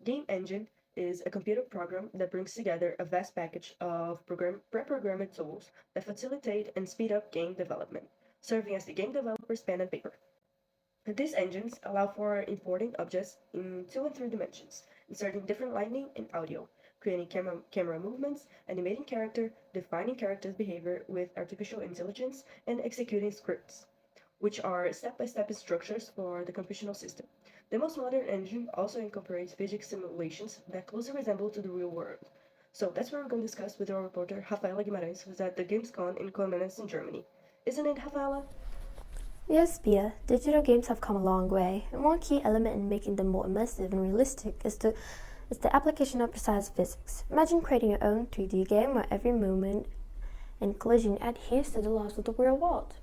Game engine is a computer program that brings together a vast package of pre-programmed tools that facilitate and speed up game development, serving as the game developer's pen and paper. These engines allow for importing objects in 2 and 3 dimensions, inserting different lighting and audio, creating camera movements, animating character, defining character's behavior with artificial intelligence, and executing scripts, which are step-by-step instructions for the computational system. The most modern engine also incorporates physics simulations that closely resemble to the real world. So that's what we're going to discuss with our reporter Rafaela Guimarães, who's at the Gamescom in Kamenz in Germany. Isn't it, Rafaela? Yes, Bia, digital games have come a long way, and one key element in making them more immersive and realistic is the application of precise physics. Imagine creating your own 3D game where every movement and collision adheres to the laws of the real world.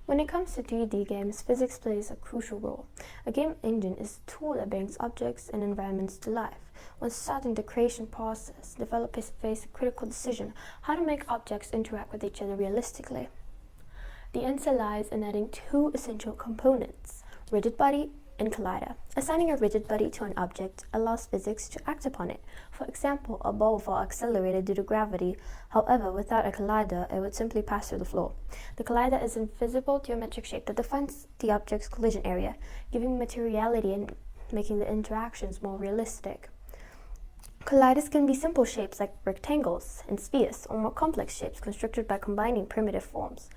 When it comes to 3D games, physics plays a crucial role. A game engine is a tool that brings objects and environments to life. When starting the creation process, developers face a critical decision: how to make objects interact with each other realistically. The answer lies in adding two essential components: rigid body and collider. Assigning a rigid body to an object allows physics to act upon it. For example, a ball will accelerate due to gravity. However, without a collider, it would simply pass through the floor. The collider is a visible geometric shape that defines the object's collision area, giving materiality and making the interactions more realistic. Colliders can be simple shapes like rectangles and spheres, or more complex shapes constructed by combining primitive forms.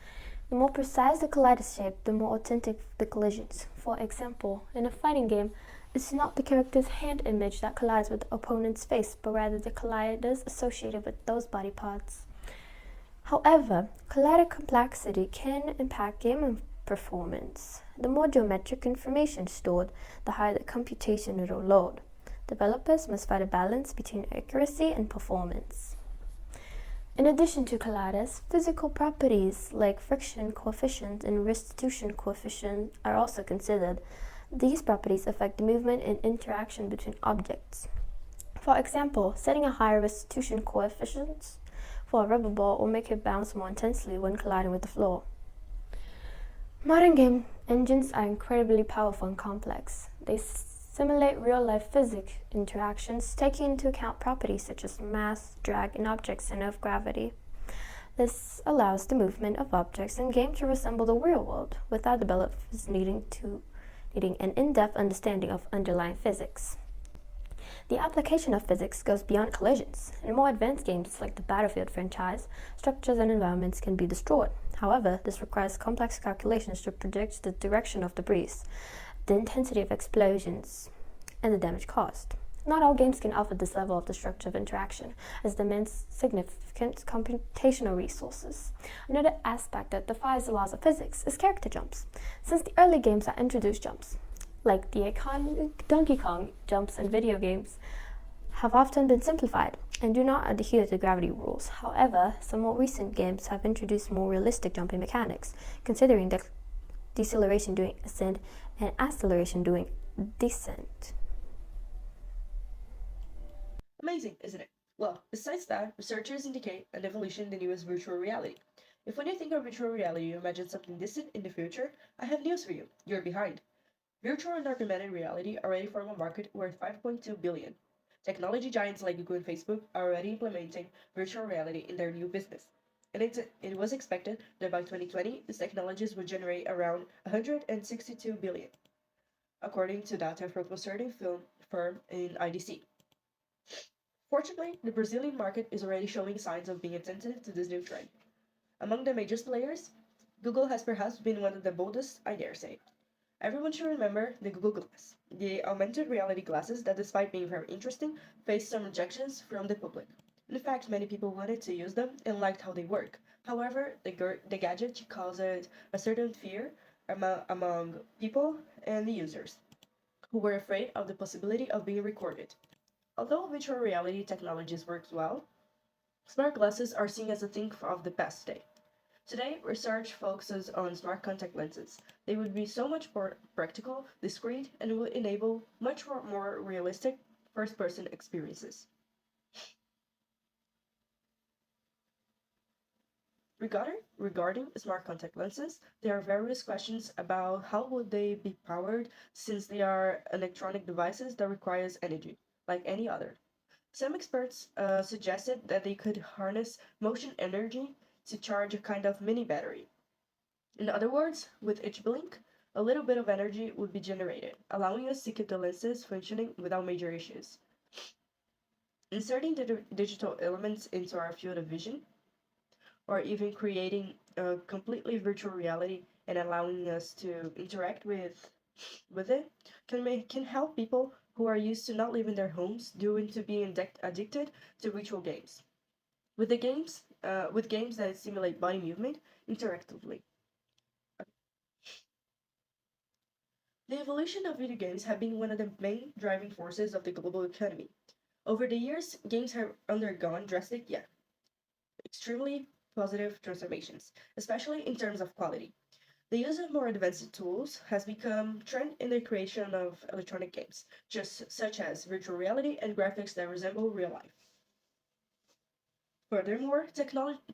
The more precise the collider shape, the more authentic the collisions. For example, in a fighting game, it's not the character's hand image that collides with the opponent's face, but rather the colliders associated with those body parts. However, collider complexity can impact game performance. The more geometric information stored, the higher the computational load. Developers must find a balance between accuracy and performance. In addition to colliders, physical properties like friction coefficient and restitution coefficient are also considered. These properties affect the movement and interaction between objects. For example, setting a higher restitution coefficient for a rubber ball will make it bounce more intensely when colliding with the floor. Modern game engines are incredibly powerful and complex. They simulate real-life physics interactions, taking into account properties such as mass, drag, and object center of gravity. This allows the movement of objects in game to resemble the real world, without developers needing an in-depth understanding of underlying physics. The application of physics goes beyond collisions. In more advanced games like the Battlefield franchise, structures and environments can be destroyed. However, this requires complex calculations to predict the direction of debris, the intensity of explosions, and the damage caused. Not all games can offer this level of destructive interaction, as it demands significant computational resources. Another aspect that defies the laws of physics is character jumps. Since the early games that introduced jumps, like the iconic Donkey Kong jumps in video games, have often been simplified and do not adhere to gravity rules. However, some more recent games have introduced more realistic jumping mechanics, considering the deceleration during ascent and acceleration during descent. Amazing, isn't it? Well, besides that, researchers indicate an evolution in the newest virtual reality. If when you think of virtual reality, you imagine something distant in the future, I have news for you. You're behind. Virtual and augmented reality already form a market worth 5.2 billion. Technology giants like Google and Facebook are already implementing virtual reality in their new business. And it was expected that by 2020, these technologies would generate around 162 billion, according to data from consulting firm in IDC. Fortunately, the Brazilian market is already showing signs of being attentive to this new trend. Among the major players, Google has perhaps been one of the boldest, I dare say. Everyone should remember the Google Glass, the augmented reality glasses that, despite being very interesting, faced some rejections from the public. In fact, many people wanted to use them and liked how they work. However, the gadget caused a certain fear among people and the users, who were afraid of the possibility of being recorded. Although virtual reality technologies work well, smart glasses are seen as a thing of the past day. Today, research focuses on smart contact lenses. They would be so much more practical, discreet, and will enable much more realistic first-person experiences. Regarding smart contact lenses, there are various questions about how would they be powered, since they are electronic devices that requires energy, like any other. Some experts suggested that they could harness motion energy to charge a kind of mini battery. In other words, with each blink, a little bit of energy would be generated, allowing us to keep the lenses functioning without major issues. Inserting the digital elements into our field of vision, or even creating a completely virtual reality and allowing us to interact with it, can help people who are used to not leaving their homes due into being addicted to virtual games. With games that simulate body movement interactively. The evolution of video games have been one of the main driving forces of the global economy. Over the years, games have undergone drastic yet extremely positive transformations, especially in terms of quality. The use of more advanced tools has become trend in the creation of electronic games, such as virtual reality and graphics that resemble real life. Furthermore,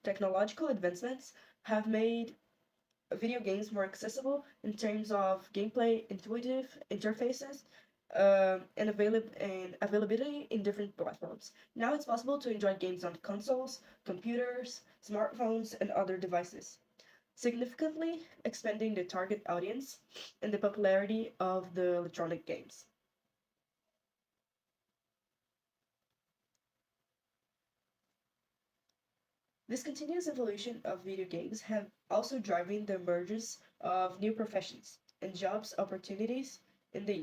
technological advancements have made video games more accessible in terms of gameplay, intuitive interfaces, and availability in different platforms. Now it's possible to enjoy games on consoles, computers, smartphones, and other devices, significantly expanding the target audience and the popularity of the electronic games. This continuous evolution of video games have also driven the emergence of new professions and jobs opportunities in the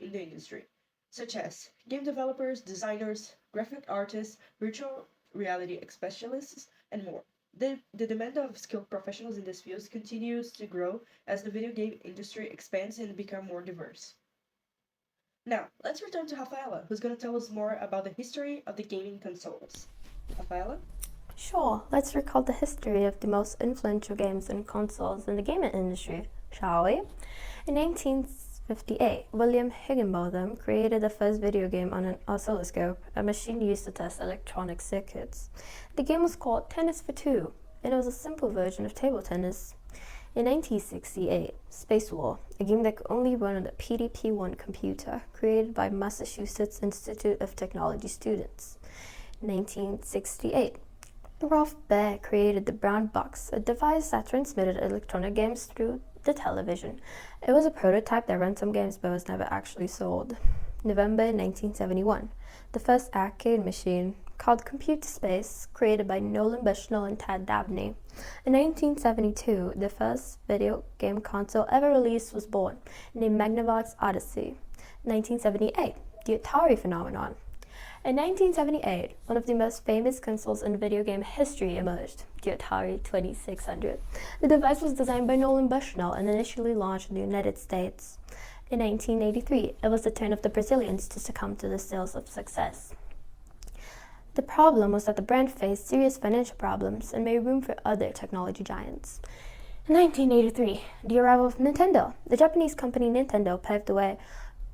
industry, such as game developers, designers, graphic artists, virtual reality specialists, and more. The demand of skilled professionals in this field continues to grow as the video game industry expands and becomes more diverse. Now, let's return to Rafaela, who's going to tell us more about the history of the gaming consoles. Rafaela? Sure, let's recall the history of the most influential games and consoles in the gaming industry, shall we? In 1958, William Higginbotham created the first video game on an oscilloscope, a machine used to test electronic circuits. The game was called Tennis for Two, and it was a simple version of table tennis. In 1968, Space War, a game that could only run on a PDP-1 computer, created by Massachusetts Institute of Technology students. 1968, Ralph Baer created the Brown Box, a device that transmitted electronic games through the television. It was a prototype that ran some games but was never actually sold. November 1971, the first arcade machine, called Computer Space, created by Nolan Bushnell and Tad Dabney. In 1972, the first video game console ever released was born, named Magnavox Odyssey. 1978, the Atari phenomenon. In 1978, one of the most famous consoles in video game history emerged, the Atari 2600. The device was designed by Nolan Bushnell and initially launched in the United States. In 1983, it was the turn of the Brazilians to succumb to the sales of success. The problem was that the brand faced serious financial problems and made room for other technology giants. In 1983, the arrival of Nintendo. The Japanese company Nintendo paved the way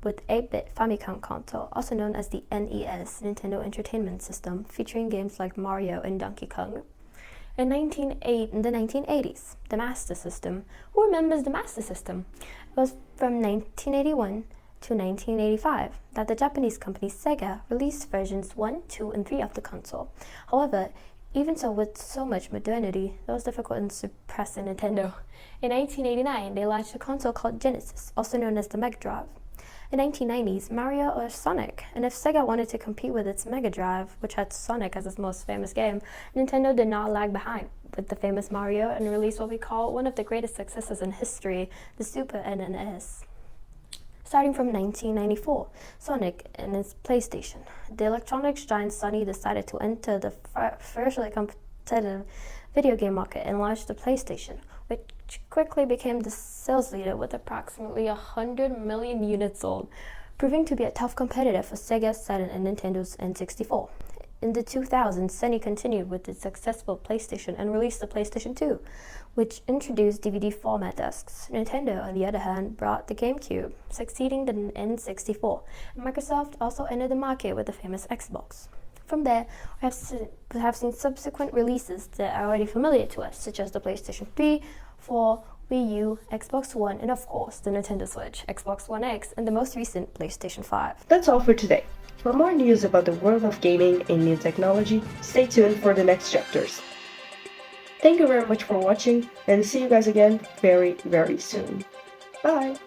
with 8-bit Famicom console, also known as the NES, Nintendo Entertainment System, featuring games like Mario and Donkey Kong. In the 1980s, the Master System. Who remembers the Master System? It was from 1981 to 1985 that the Japanese company Sega released versions 1, 2, and 3 of the console. However, even so, with so much modernity, it was difficult in suppressing Nintendo. In 1989, they launched a console called Genesis, also known as the Mega Drive. In the 1990s, Mario or Sonic, and if Sega wanted to compete with its Mega Drive, which had Sonic as its most famous game, Nintendo did not lag behind with the famous Mario and released what we call one of the greatest successes in history, the Super NES. Starting from 1994, Sonic and its PlayStation. The electronics giant Sony decided to enter the fiercely competitive video game market and launched the PlayStation, which quickly became the sales leader with approximately 100 million units sold, proving to be a tough competitor for Sega, Saturn, and Nintendo's N64. In the 2000s, Sony continued with its successful PlayStation and released the PlayStation 2, which introduced DVD format discs. Nintendo, on the other hand, brought the GameCube, succeeding the N64, and Microsoft also entered the market with the famous Xbox. From there, we have seen subsequent releases that are already familiar to us, such as the PlayStation 3, 4, Wii U, Xbox One, and of course, the Nintendo Switch, Xbox One X, and the most recent PlayStation 5. That's all for today. For more news about the world of gaming and new technology, stay tuned for the next chapters. Thank you very much for watching, and see you guys again very, very soon. Bye!